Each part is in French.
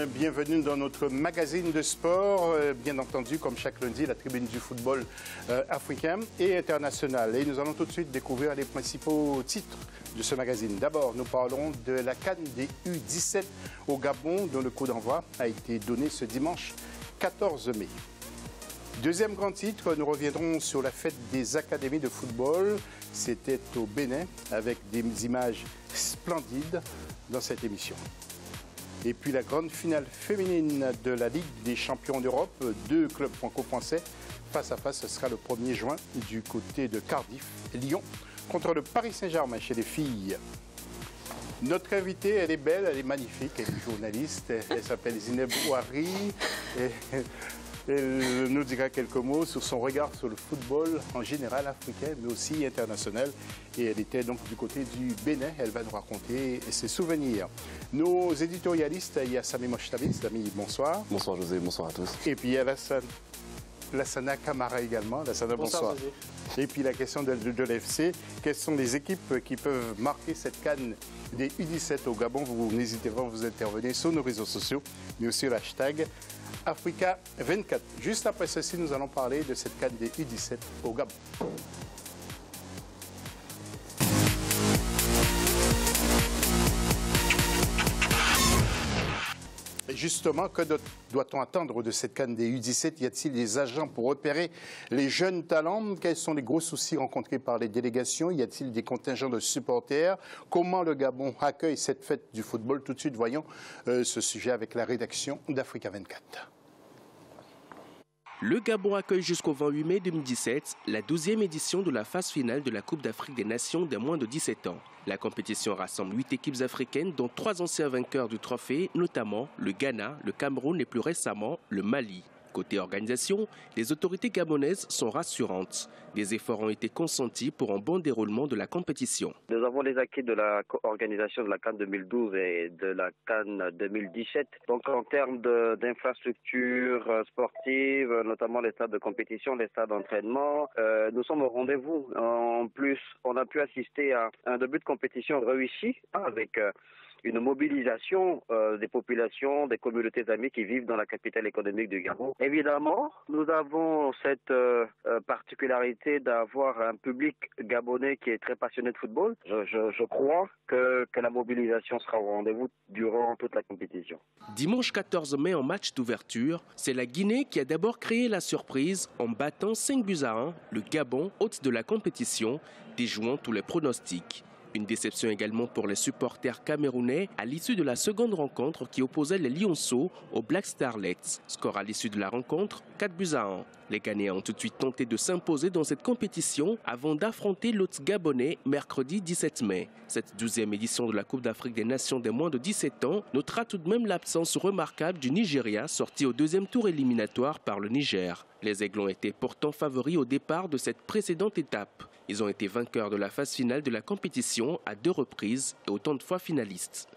bienvenue dans notre magazine de sport. Bien entendu, comme chaque lundi, la tribune du football africain et international. Et nous allons tout de suite découvrir les principaux titres de ce magazine. D'abord, nous parlons de la CAN des U17 au Gabon, dont le coup d'envoi a été donné ce dimanche 14 mai. Deuxième grand titre, nous reviendrons sur la fête des académies de football. C'était au Bénin, avec des images splendides dans cette émission. Et puis la grande finale féminine de la Ligue des champions d'Europe, deux clubs franco-français face à face. Ce sera le 1er juin du côté de Cardiff, Lyon, contre le Paris Saint-Germain chez les filles. Notre invitée, elle est belle, elle est magnifique, elle est journaliste, elle s'appelle Zineb Ouari. Elle nous dira quelques mots sur son regard sur le football en général africain, mais aussi international. Et elle était donc du côté du Bénin. Elle va nous raconter ses souvenirs. Nos éditorialistes, il y a Sami Mochtabi. Sami, bonsoir. Bonsoir José, bonsoir à tous. Et puis il y a Lassana Kamara également. Lassana, bonsoir. José. Et puis la question de l'FC, quelles sont les équipes qui peuvent marquer cette CAN des U17 au Gabon? Vous n'hésitez pas à vous intervenir sur nos réseaux sociaux, mais aussi le hashtag Africa 24. Juste après ceci, nous allons parler de cette CAN des U17 au Gabon. Justement, que doit-on attendre de cette CAN des U17? Y a-t-il des agents pour repérer les jeunes talents? Quels sont les gros soucis rencontrés par les délégations? Y a-t-il des contingents de supporters? Comment le Gabon accueille cette fête du football? Tout de suite, voyons ce sujet avec la rédaction d'Africa 24. Le Gabon accueille jusqu'au 28 mai 2017 la 12e édition de la phase finale de la Coupe d'Afrique des Nations des moins de 17 ans. La compétition rassemble 8 équipes africaines, dont 3 anciens vainqueurs du trophée, notamment le Ghana, le Cameroun et plus récemment le Mali. Côté organisation, les autorités gabonaises sont rassurantes. Des efforts ont été consentis pour un bon déroulement de la compétition. Nous avons les acquis de l'organisation de la CAN 2012 et de la CAN 2017. Donc en termes d'infrastructures sportives, notamment les stades de compétition, les stades d'entraînement, nous sommes au rendez-vous. En plus, on a pu assister à un début de compétition réussi avec une mobilisation des populations, des communautés amies qui vivent dans la capitale économique du Gabon. Évidemment, nous avons cette particularité d'avoir un public gabonais qui est très passionné de football. Je crois que la mobilisation sera au rendez-vous durant toute la compétition. Dimanche 14 mai, en match d'ouverture, c'est la Guinée qui a d'abord créé la surprise en battant 5-1 le Gabon, hôte de la compétition, déjouant tous les pronostics. Une déception également pour les supporters camerounais à l'issue de la seconde rencontre qui opposait les Lionceaux aux Black Starlets. Score à l'issue de la rencontre, 4-1. Les Ghanéens ont tout de suite tenté de s'imposer dans cette compétition avant d'affronter l'hôte gabonais mercredi 17 mai. Cette 12e édition de la Coupe d'Afrique des Nations des moins de 17 ans notera tout de même l'absence remarquable du Nigeria, sorti au deuxième tour éliminatoire par le Niger. Les Aiglons étaient pourtant favoris au départ de cette précédente étape. Ils ont été vainqueurs de la phase finale de la compétition à 2 reprises et autant de fois finalistes.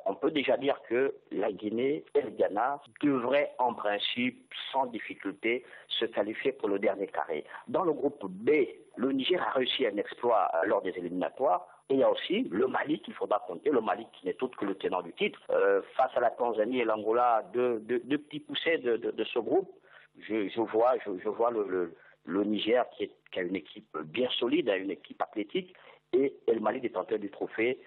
On peut déjà dire que la Guinée et le Ghana devraient en principe, sans difficulté, se qualifier pour le dernier carré. Dans le groupe B, le Niger a réussi un exploit lors des éliminatoires. Et il y a aussi le Mali qu'il faudra compter, le Mali qui n'est autre que le tenant du titre. Face à la Tanzanie et l'Angola, deux petits poussés de ce groupe, je vois le Niger qui a une équipe bien solide, une équipe athlétique, et le Mali détenteur du trophée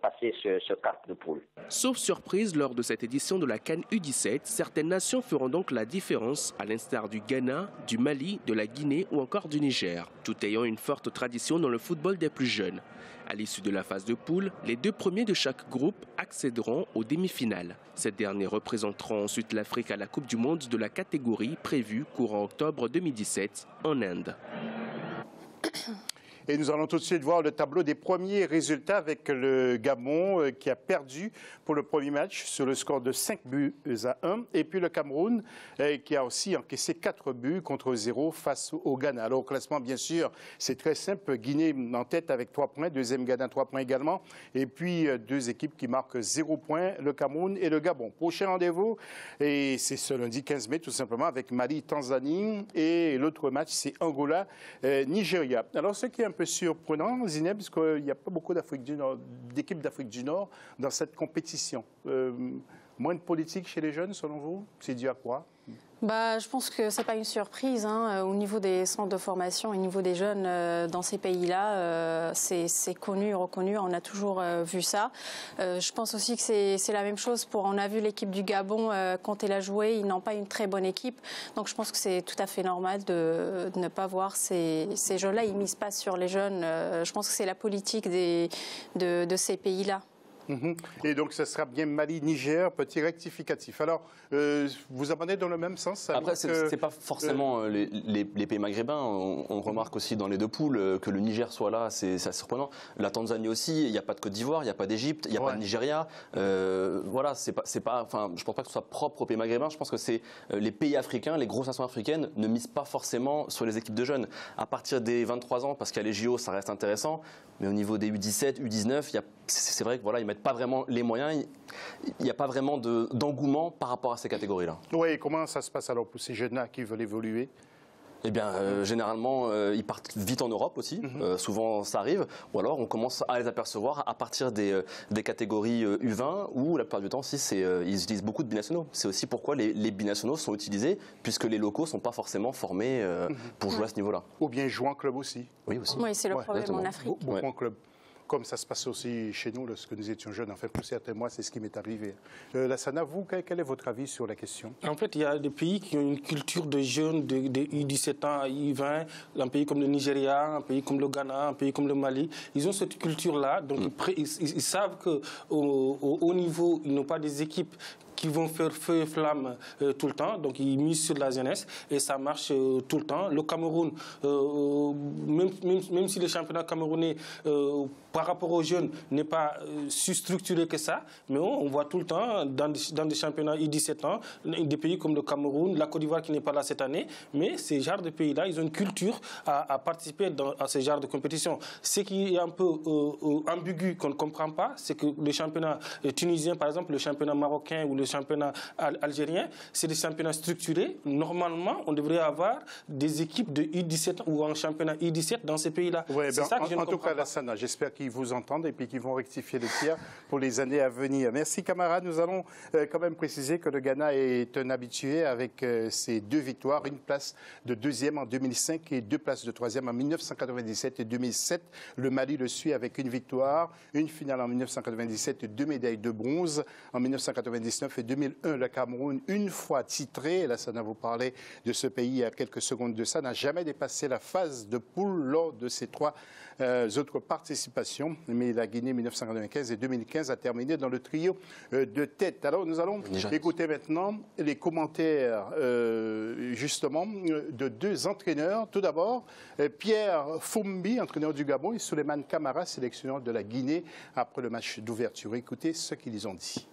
passer ce cap de poule. Sauf surprise, lors de cette édition de la CAN U17, certaines nations feront donc la différence, à l'instar du Ghana, du Mali, de la Guinée ou encore du Niger, tout ayant une forte tradition dans le football des plus jeunes. À l'issue de la phase de poule, les 2 premiers de chaque groupe accéderont aux demi-finales. Ces derniers représenteront ensuite l'Afrique à la Coupe du Monde de la catégorie prévue courant octobre 2017 en Inde. Et nous allons tout de suite voir le tableau des premiers résultats avec le Gabon qui a perdu pour le premier match sur le score de 5-1. Et puis le Cameroun qui a aussi encaissé 4 buts contre 0 face au Ghana. Alors au classement, bien sûr, c'est très simple. Guinée en tête avec 3 points, deuxième Ghana 3 points également. Et puis 2 équipes qui marquent 0 points, le Cameroun et le Gabon. Prochain rendez-vous, et c'est ce lundi 15 mai tout simplement, avec Mali, Tanzanie. Et l'autre match, c'est Angola, Nigeria. Alors ce qui est un peu surprenant, Zineb, parce qu'il n'y a pas beaucoup d'équipes d'Afrique du Nord dans cette compétition. Moins de politique chez les jeunes, selon vous? C'est dû à quoi? Je pense que ce n'est pas une surprise. Au niveau des centres de formation, au niveau des jeunes dans ces pays-là, c'est connu, reconnu. On a toujours vu ça. Je pense aussi que c'est la même chose on a vu l'équipe du Gabon quand elle a joué. Ils n'ont pas une très bonne équipe. Donc je pense que c'est tout à fait normal de ne pas voir ces jeunes-là. Ils ne misent pas sur les jeunes. Je pense que c'est la politique de ces pays-là. Et donc, ce sera bien Mali-Niger, petit rectificatif. Alors, vous abonnez dans le même sens? Après, ce n'est pas forcément les pays maghrébins. On remarque aussi dans les deux poules que le Niger soit là, c'est surprenant. La Tanzanie aussi, il n'y a pas de Côte d'Ivoire, il n'y a pas d'Égypte, il n'y a pas de Nigeria. Voilà, je ne pense pas que ce soit propre aux pays maghrébins. Je pense que c'est les pays africains, les grosses nations africaines ne misent pas forcément sur les équipes de jeunes. À partir des 23 ans, parce qu'il y a les JO, ça reste intéressant. Mais au niveau des U17, U19, c'est vrai que voilà, ils mettent pas vraiment les moyens. Il n'y a pas vraiment d'engouement par rapport à ces catégories-là. Oui, et comment ça se passe alors pour ces jeunes-là qui veulent évoluer? Eh bien, généralement, ils partent vite en Europe aussi. Souvent, ça arrive. Ou alors, on commence à les apercevoir à partir des catégories U20, où la plupart du temps, ils utilisent beaucoup de binationaux. C'est aussi pourquoi les binationaux sont utilisés, puisque les locaux ne sont pas forcément formés pour jouer à ce niveau-là. Ou bien jouer en club aussi. Oui, aussi. Oui, c'est le problème exactement. en Afrique. Beaucoup en club. Comme ça se passe aussi chez nous lorsque nous étions jeunes. Enfin, pour certains mois, c'est ce qui m'est arrivé. Lassana, vous, quel est votre avis sur la question? En fait, il y a des pays qui ont une culture de jeunes de U17 ans à U20, un pays comme le Nigeria, un pays comme le Ghana, un pays comme le Mali. Ils ont cette culture-là, donc ils savent qu'au haut niveau, ils n'ont pas des équipes qui vont faire feu et flamme tout le temps. Donc, ils misent sur la jeunesse et ça marche tout le temps. Le Cameroun, même si le championnat camerounais, par rapport aux jeunes, n'est pas si structuré que ça, mais on voit tout le temps dans des championnats U17 ans, des pays comme le Cameroun, la Côte d'Ivoire qui n'est pas là cette année, mais ces genres de pays-là, ils ont une culture à participer à ces genres de compétitions. Ce qui est un peu ambigu, qu'on ne comprend pas, c'est que le championnat tunisien, par exemple, le championnat marocain ou le championnat algérien, c'est des championnats structurés. Normalement, on devrait avoir des équipes de U17 ou un championnat U17 dans ces pays-là. Ouais, en tout cas, Lassana, j'espère qu'ils vous entendent et puis qu'ils vont rectifier les tirs pour les années à venir. Merci, camarades. Nous allons quand même préciser que le Ghana est un habitué avec ses 2 victoires, une place de 2e en 2005 et 2 places de 3e en 1997 et 2007. Le Mali le suit avec une victoire, une finale en 1997 et 2 médailles de bronze en 1999 et 2001. Le Cameroun, une fois titré, Lassana vous parlait de ce pays il y a quelques secondes de ça, n'a jamais dépassé la phase de poule lors de ces 3 autres participations. Mais la Guinée 1995 et 2015 a terminé dans le trio de tête. Alors nous allons écouter maintenant les commentaires justement de 2 entraîneurs. Tout d'abord, Pierre Foumbi, entraîneur du Gabon, et Souleymane Camara, sélectionneur de la Guinée, après le match d'ouverture. Écoutez ce qu'ils ont dit.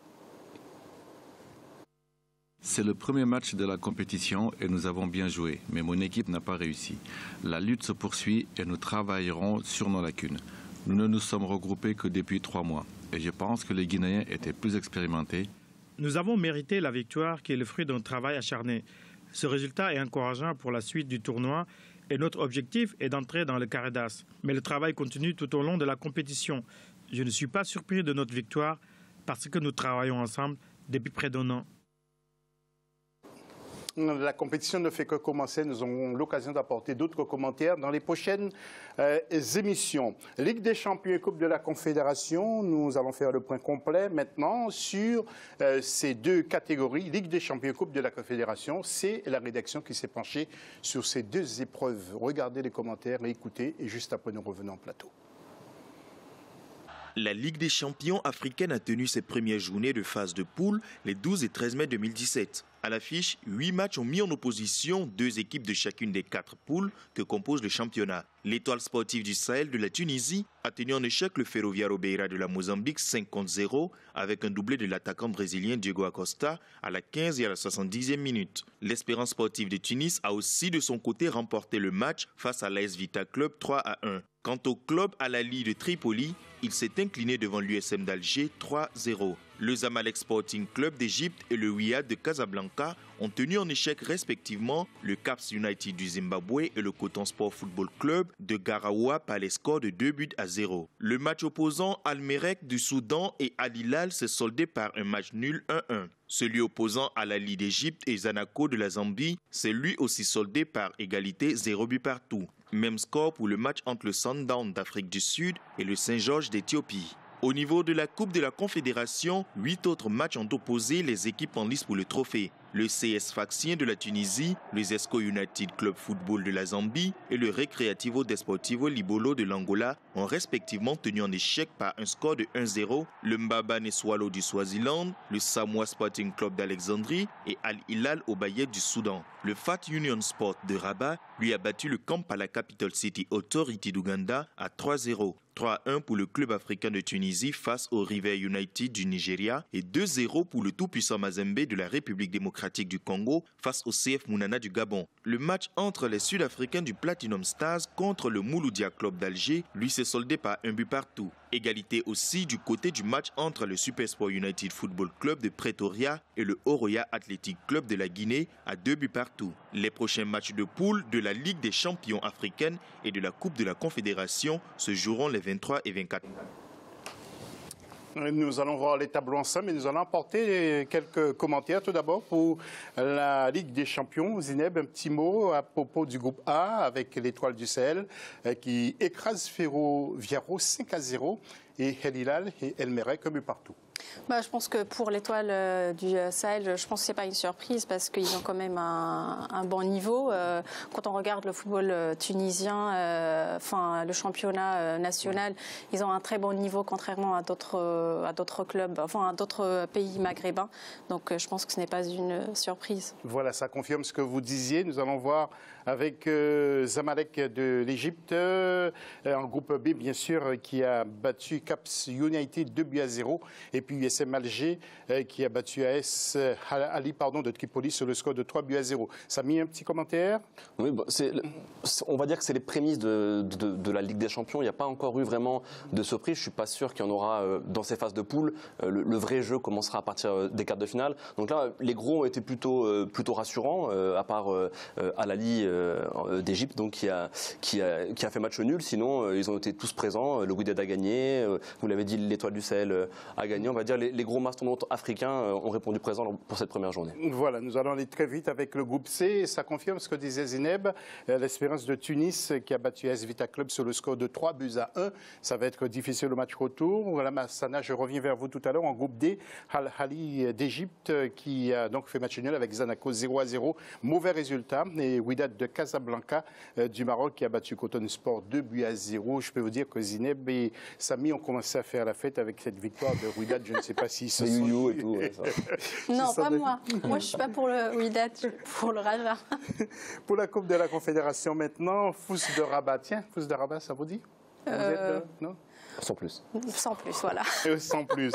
C'est le premier match de la compétition et nous avons bien joué, mais mon équipe n'a pas réussi. La lutte se poursuit et nous travaillerons sur nos lacunes. Nous ne nous sommes regroupés que depuis 3 mois et je pense que les Guinéens étaient plus expérimentés. Nous avons mérité la victoire qui est le fruit d'un travail acharné. Ce résultat est encourageant pour la suite du tournoi et notre objectif est d'entrer dans le carré d'as. Mais le travail continue tout au long de la compétition. Je ne suis pas surpris de notre victoire parce que nous travaillons ensemble depuis près d'1 an. La compétition ne fait que commencer. Nous aurons l'occasion d'apporter d'autres commentaires dans les prochaines émissions. Ligue des champions et Coupe de la Confédération. Nous allons faire le point complet maintenant sur ces 2 catégories. Ligue des champions et Coupe de la Confédération. C'est la rédaction qui s'est penchée sur ces 2 épreuves. Regardez les commentaires et écoutez. Et juste après, nous revenons en plateau. La Ligue des champions africaine a tenu ses premières journées de phase de poule les 12 et 13 mai 2017. À l'affiche, 8 matchs ont mis en opposition 2 équipes de chacune des 4 poules que compose le championnat. L'Étoile sportive du Sahel de la Tunisie a tenu en échec le Ferroviario Beira de la Mozambique 5-0 avec un doublé de l'attaquant brésilien Diego Acosta à la 15 et à la 70e minute. L'Espérance sportive de Tunis a aussi de son côté remporté le match face à l'AS Vita Club 3-1. Quant au club Al Ahly de Tripoli, il s'est incliné devant l'USM d'Alger 3-0. Le Zamalek Sporting Club d'Égypte et le Wydad de Casablanca ont tenu en échec respectivement le Caps United du Zimbabwe et le Coton Sport Football Club de Garawa par les scores de 2-0. Le match opposant Al-Merrek du Soudan et Al Hilal s'est soldé par un match nul 1-1. Celui opposant Al Ahly d'Égypte et Zanaco de la Zambie s'est lui aussi soldé par égalité 0 but partout. Même score pour le match entre le Sundown d'Afrique du Sud et le Saint-Georges d'Éthiopie. Au niveau de la Coupe de la Confédération, 8 autres matchs ont opposé les équipes en lice pour le trophée. Le CS Sfaxien de la Tunisie, le Zesco United Club Football de la Zambie et le Recreativo Desportivo Libolo de l'Angola ont respectivement tenu en échec par un score de 1-0, le Mbabane Swallow du Swaziland, le Samoa Sporting Club d'Alexandrie et Al Hilal au Bayet du Soudan. Le Fat Union Sport de Rabat lui a battu le Kampala Capital City Authority d'Ouganda à 3-0. 3-1 pour le club africain de Tunisie face au River United du Nigeria et 2-0 pour le tout-puissant Mazembe de la République démocratique du Congo face au CF Mounana du Gabon. Le match entre les Sud-Africains du Platinum Stars contre le Mouloudia Club d'Alger lui s'est soldé par un but partout. Égalité aussi du côté du match entre le Supersport United Football Club de Pretoria et le Oroya Athletic Club de la Guinée à 2 buts partout. Les prochains matchs de poule de la Ligue des champions africaine et de la Coupe de la Confédération se joueront les 23 et 24. Nous allons voir les tableaux ensemble et nous allons apporter quelques commentaires. Tout d'abord pour la Ligue des champions. Zineb, un petit mot à propos du groupe A avec l'Étoile du Sahel qui écrase Ferroviaro 5-0 et El Hilal et El Merrek un but partout. Je pense que pour l'Étoile du Sahel, je pense que ce n'est pas une surprise parce qu'ils ont quand même un bon niveau. Quand on regarde le football tunisien, le championnat national, ils ont un très bon niveau contrairement à d'autres clubs, à d'autres pays maghrébins. Donc je pense que ce n'est pas une surprise. Voilà, ça confirme ce que vous disiez. Nous allons voir avec Zamalek de l'Égypte, en groupe B bien sûr, qui a battu Caps United 2-0. Et puis USM Alger qui a battu AS Ali de Tripoli sur le score de 3-0. Ça a mis un petit commentaire? Oui, on va dire que c'est les prémices de la Ligue des Champions. Il n'y a pas encore eu vraiment de surprise. Je ne suis pas sûr qu'il y en aura dans ces phases de poule. Le vrai jeu commencera à partir des quarts de finale. Donc là, les gros ont été plutôt rassurants, à part Al Ahly d'Égypte, donc qui a fait match nul. Sinon, ils ont été tous présents. Le Wydad a gagné. Vous l'avez dit, l'Étoile du Sahel a gagné. On va dire les gros mastodontes africains ont répondu présent pour cette première journée. Voilà, nous allons aller très vite avec le groupe C. Ça confirme ce que disait Zineb. L'Espérance de Tunis qui a battu AS Vita Club sur le score de 3-1. Ça va être difficile au match retour. Voilà, Massana, je reviens vers vous tout à l'heure. En groupe D, Al Ahly d'Égypte qui a donc fait match nul avec Zanaco 0-0. Mauvais résultat. Et Wydad de Casablanca du Maroc qui a battu Coton Sport 2-0. Je peux vous dire que Zineb et Samy ont commencé à faire la fête avec cette victoire de Wydad. Je ne sais pas si ce sont... et tout. Non, pas moi. Moi, je ne suis pas pour le Wydad, pour le Raja. Pour la Coupe de la Confédération maintenant, Fous de Rabat. Tiens, Fous de Rabat, ça vous dit? Non? Sans plus. Sans plus, voilà. Sans plus.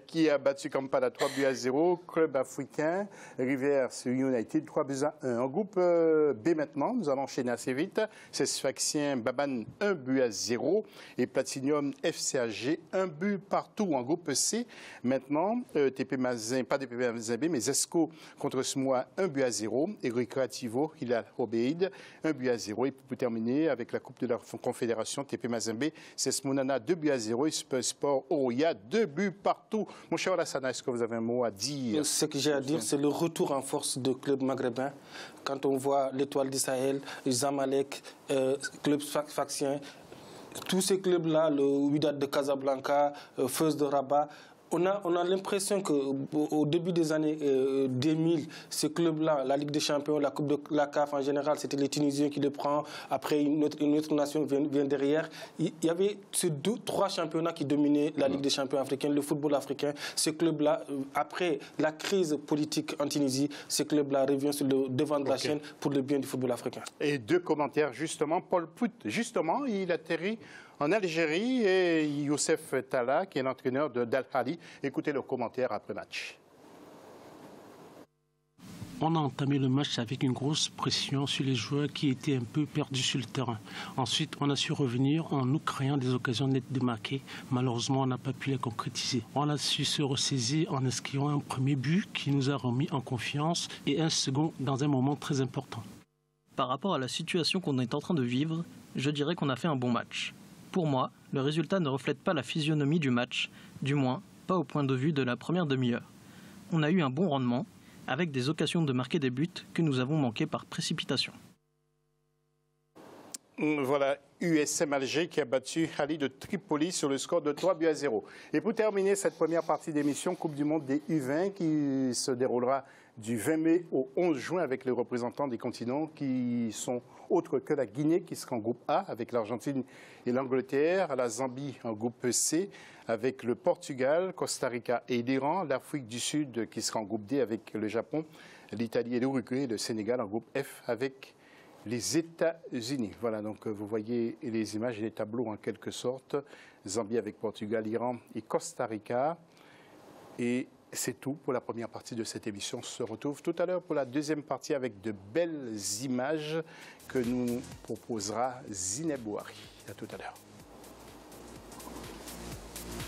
Qui a battu Kampala 3-0. Club africain, Rivers United 3-1. En groupe B maintenant, nous allons enchaîner assez vite. C'est Sfaxien Baban 1-0. Et Platinium FCAG 1 but partout. En groupe C maintenant, TP Mazin, pas TP Mazin B, mais Zesco contre Smoa 1-0. Et Recreativo, Hilal Obeid 1-0. Et pour terminer avec la Coupe de la Confédération, TP Mazin B, c'est Smonana 2-0 et Sport Oroya 2 buts partout. Mon cher Alassana, est-ce que vous avez un mot à dire? Ce que j'ai à dire, c'est le retour en force de clubs maghrébins. Quand on voit l'Étoile du Sahel, Zamalek, club Sfaxien, tous ces clubs-là, le Wydad de Casablanca, Fès de Rabat, on a l'impression qu'au début des années 2000, ces clubs-là, la Ligue des Champions, la Coupe de la CAF en général, c'était les Tunisiens qui le prennent. Après, une autre nation vient derrière. Il y avait ces 2-3 championnats qui dominaient la Ligue des Champions africaine, le football africain. Ces clubs-là, après la crise politique en Tunisie, ces clubs-là reviennent sur le devant de la chaîne pour le bien du football africain. Et 2 commentaires, justement. Paul Pout, justement, il atterrit en Algérie et Youssef Talla, qui est l'entraîneur d'Al Ahly. Écoutez le commentaire après match. On a entamé le match avec une grosse pression sur les joueurs qui étaient un peu perdus sur le terrain. Ensuite, on a su revenir en nous créant des occasions nettes de marquer. Malheureusement, on n'a pas pu les concrétiser. On a su se ressaisir en inscrivant un premier but qui nous a remis en confiance et un second dans un moment très important. Par rapport à la situation qu'on est en train de vivre, je dirais qu'on a fait un bon match. Pour moi, le résultat ne reflète pas la physionomie du match, du moins pas au point de vue de la première demi-heure. On a eu un bon rendement, avec des occasions de marquer des buts que nous avons manqués par précipitation. Voilà, USM Alger qui a battu Ali de Tripoli sur le score de 3-0. Et pour terminer cette première partie d'émission, Coupe du Monde des U20 qui se déroulera du 20 mai au 11 juin avec les représentants des continents qui sont autres que la Guinée qui sera en groupe A avec l'Argentine et l'Angleterre, la Zambie en groupe C avec le Portugal, Costa Rica et l'Iran, l'Afrique du Sud qui sera en groupe D avec le Japon, l'Italie et l'Uruguay, et le Sénégal en groupe F avec les États-Unis. Voilà, donc vous voyez les images et les tableaux en quelque sorte. Zambie avec Portugal, Iran et Costa Rica. Et c'est tout pour la première partie de cette émission. On se retrouve tout à l'heure pour la deuxième partie avec de belles images que nous proposera Zineb Bouhari. À tout à l'heure.